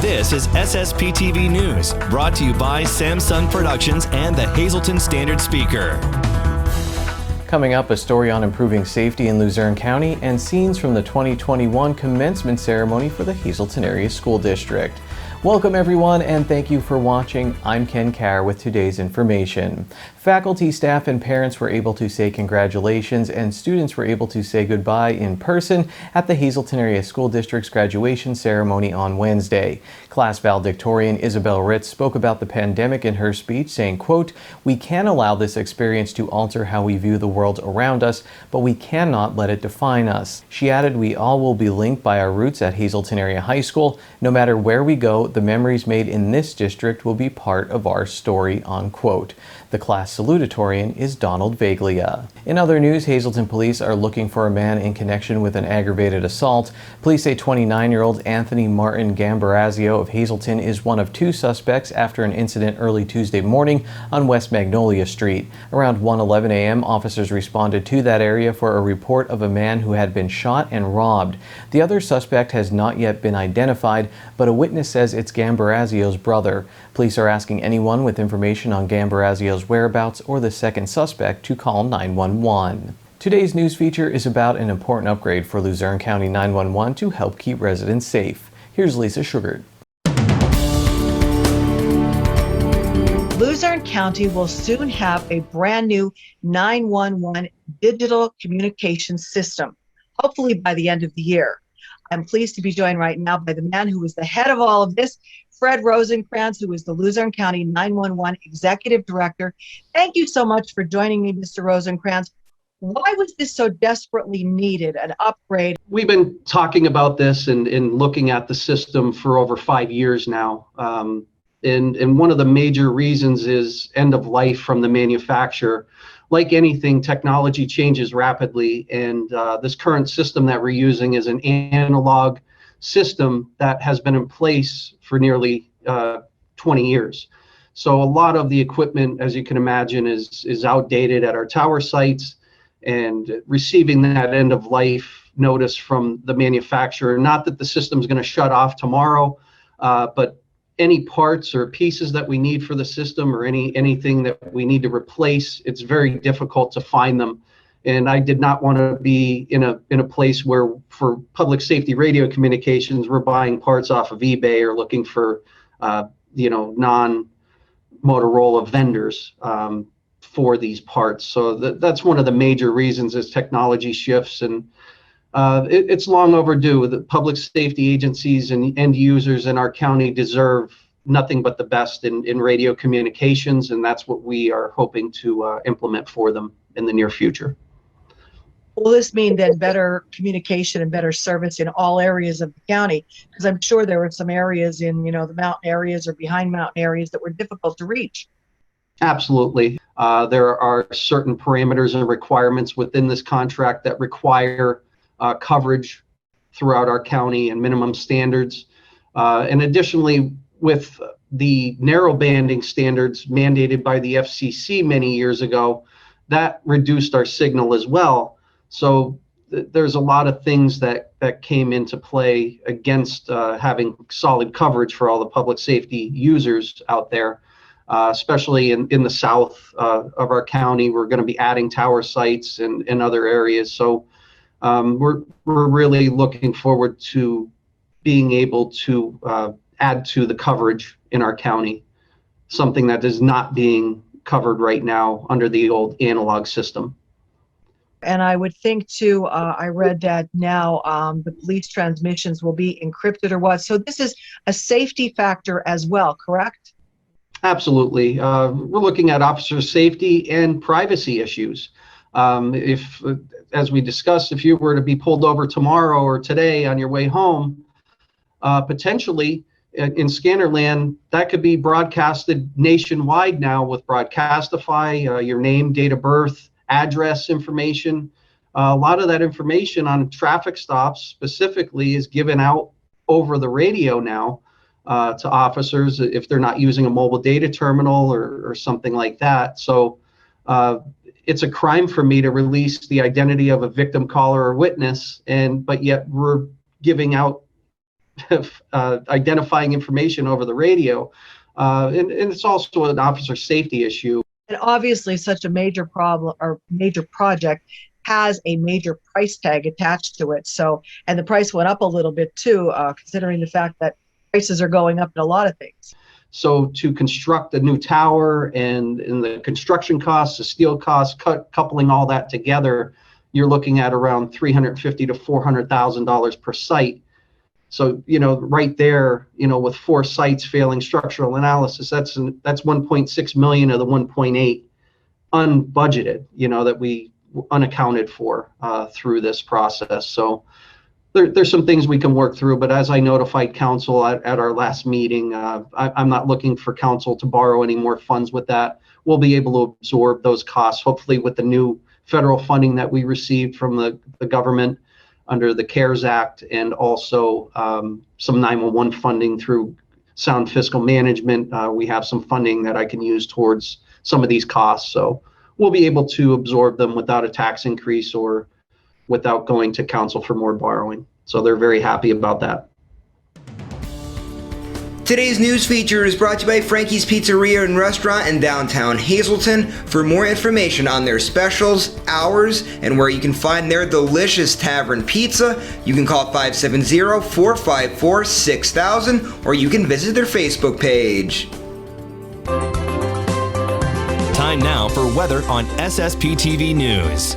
This is SSPTV News, brought to you by Samsung Productions and the Hazleton Standard Speaker. Coming up, a story on improving safety in Luzerne County and scenes from the 2021 commencement ceremony for the Hazleton Area School District. Welcome everyone, and thank you for watching. I'm Ken Carr with today's information. Faculty, staff, and parents were able to say congratulations, and students were able to say goodbye in person at the Hazleton Area School District's graduation ceremony on Wednesday. Class valedictorian Isabel Ritz spoke about the pandemic in her speech, saying, quote, "We can allow this experience to alter how we view the world around us, but we cannot let it define us." She added, "We all will be linked by our roots at Hazleton Area High School. No matter where we go, the memories made in this district will be part of our story," unquote. The class salutatorian is Donald Vaglia. In other news, Hazleton police are looking for a man in connection with an aggravated assault. Police say 29-year-old Anthony Martin Gambirazio of Hazleton is one of two suspects after an incident early Tuesday morning on West Magnolia Street. Around 1:11 a.m., officers responded to that area for a report of a man who had been shot and robbed. The other suspect has not yet been identified, but a witness says it's Gambirazio's brother. Police are asking anyone with information on Gambirazio's whereabouts or the second suspect to call 911. Today's news feature is about an important upgrade for Luzerne County 911 to help keep residents safe. Here's Lisa Sugart. Luzerne County will soon have a brand new 911 digital communication system, hopefully by the end of the year. I'm pleased to be joined right now by the man who was the head of all of this, Fred Rosenkrantz, who is the Luzerne County 911 Executive Director. Thank you so much for joining me, Mr. Rosenkrantz. Why was this so desperately needed, an upgrade? We've been talking about this and looking at the system for over 5 years now. And one of the major reasons is end of life from the manufacturer. Like anything, technology changes rapidly, and this current system that we're using is an analog system that has been in place for nearly 20 years. So a lot of the equipment, as you can imagine, is outdated at our tower sites, and receiving that end of life notice from the manufacturer, not that the system is going to shut off tomorrow, but any parts or pieces that we need for the system or anything that we need to replace, it's very difficult to find them. And I did not want to be in a place where for public safety radio communications, we're buying parts off of eBay or looking for, non-Motorola vendors for these parts. So that's one of the major reasons as technology shifts, and it's long overdue. The public safety agencies and end users in our county deserve nothing but the best in radio communications, and that's what we are hoping to implement for them in the near future. Will this mean then better communication and better service in all areas of the county? Because I'm sure there were some areas in, the mountain areas or behind mountain areas that were difficult to reach. Absolutely. There are certain parameters and requirements within this contract that require coverage throughout our county and minimum standards. And additionally, with the narrow banding standards mandated by the FCC many years ago, that reduced our signal as well. So there's a lot of things that came into play against having solid coverage for all the public safety users out there, especially in the south of our county. We're going to be adding tower sites in other areas. So we're really looking forward to being able to add to the coverage in our county, something that is not being covered right now under the old analog system. And I would think too, I read that now the police transmissions will be encrypted or what. So this is a safety factor as well, correct? Absolutely. We're looking at officer safety and privacy issues. If, as we discussed, if you were to be pulled over tomorrow or today on your way home, potentially in Scannerland, that could be broadcasted nationwide now with Broadcastify, your name, date of birth, address information. A lot of that information on traffic stops specifically is given out over the radio now to officers if they're not using a mobile data terminal or something like that. So it's a crime for me to release the identity of a victim, caller, or witness, but yet we're giving out identifying information over the radio. And it's also an officer safety issue. And obviously such a major problem or major project has a major price tag attached to it. So, and the price went up a little bit too, considering the fact that prices are going up in a lot of things. So to construct a new tower and the construction costs, the steel costs, coupling all that together, you're looking at around $350,000 to $400,000 per site. So, right there, with 4 sites failing structural analysis, that's 1.6 million of the 1.8 unbudgeted, that we unaccounted for through this process. So there's some things we can work through, but as I notified council at our last meeting, I'm not looking for council to borrow any more funds with that. We'll be able to absorb those costs, hopefully with the new federal funding that we received from the government under the CARES Act, and also some 911 funding through sound fiscal management. We have some funding that I can use towards some of these costs. So we'll be able to absorb them without a tax increase or without going to council for more borrowing. So they're very happy about that. Today's news feature is brought to you by Frankie's Pizzeria and Restaurant in downtown Hazleton. For more information on their specials, hours, and where you can find their delicious tavern pizza, you can call 570-454-6000, or you can visit their Facebook page. Time now for weather on SSPTV News.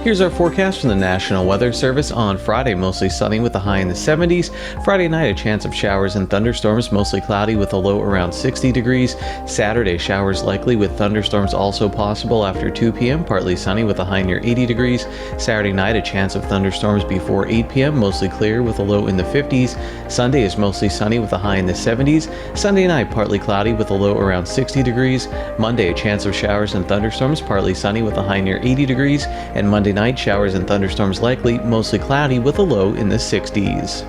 Here's our forecast from the National Weather Service. On Friday, mostly sunny with a high in the 70s. Friday night, a chance of showers and thunderstorms, mostly cloudy with a low around 60 degrees. Saturday, showers likely with thunderstorms also possible after 2 p.m., partly sunny with a high near 80 degrees. Saturday night, a chance of thunderstorms before 8 p.m., mostly clear with a low in the 50s. Sunday is mostly sunny with a high in the 70s. Sunday night, partly cloudy with a low around 60 degrees. Monday, a chance of showers and thunderstorms, partly sunny with a high near 80 degrees. And Monday night, showers and thunderstorms likely, mostly cloudy with a low in the 60s.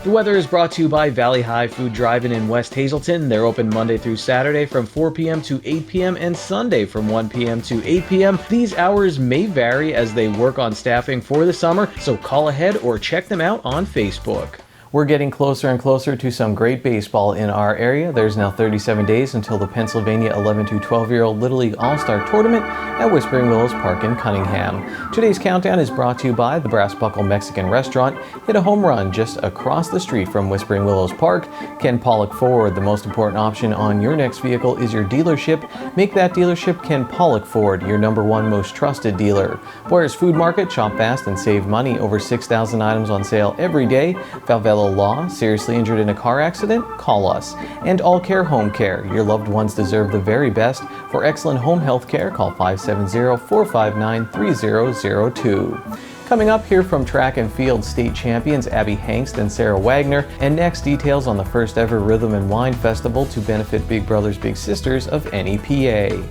The weather is brought to you by Valley High Food Drive-In in West Hazleton. They're open Monday through Saturday from 4 p.m. to 8 p.m. and Sunday from 1 p.m. to 8 p.m. These hours may vary as they work on staffing for the summer, so call ahead or check them out on Facebook. We're getting closer and closer to some great baseball in our area. There's now 37 days until the Pennsylvania 11 to 12-year-old Little League All-Star Tournament at Whispering Willows Park in Cunningham. Today's countdown is brought to you by the Brass Buckle Mexican Restaurant. Hit a home run just across the street from Whispering Willows Park. Ken Pollock Ford, the most important option on your next vehicle is your dealership. Make that dealership Ken Pollock Ford, your #1 most trusted dealer. Boyer's Food Market, shop fast and save money. Over 6,000 items on sale every day. Valvella Law, seriously injured in a car accident? Call us. And All Care Home Care. Your loved ones deserve the very best. For excellent home health care, call 570-459-3002. Coming up here from track and field state champions Abby Hangst and Sarah Wagner. And next, details on the first ever Rhythm and Wine Festival to benefit Big Brothers Big Sisters of NEPA.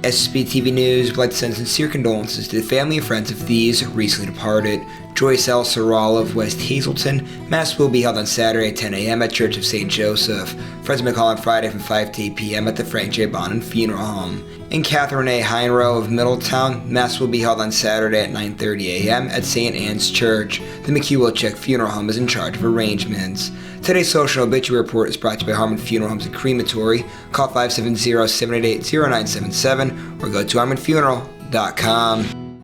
SSPTV News would like to send sincere condolences to the family and friends of these recently departed. Joyce L. Sorrell of West Hazleton. Mass will be held on Saturday at 10 a.m. at Church of St. Joseph. Friends may call on Friday from 5 to 8 p.m. at the Frank J. Bonin Funeral Home. In Catherine A. Heinrow of Middletown, Mass will be held on Saturday at 9:30 a.m. at St. Anne's Church. The McHugh-Wilczek Funeral Home is in charge of arrangements. Today's social obituary report is brought to you by Harmon Funeral Homes and Crematory. Call 570-788-0977 or go to harmonfuneral.com.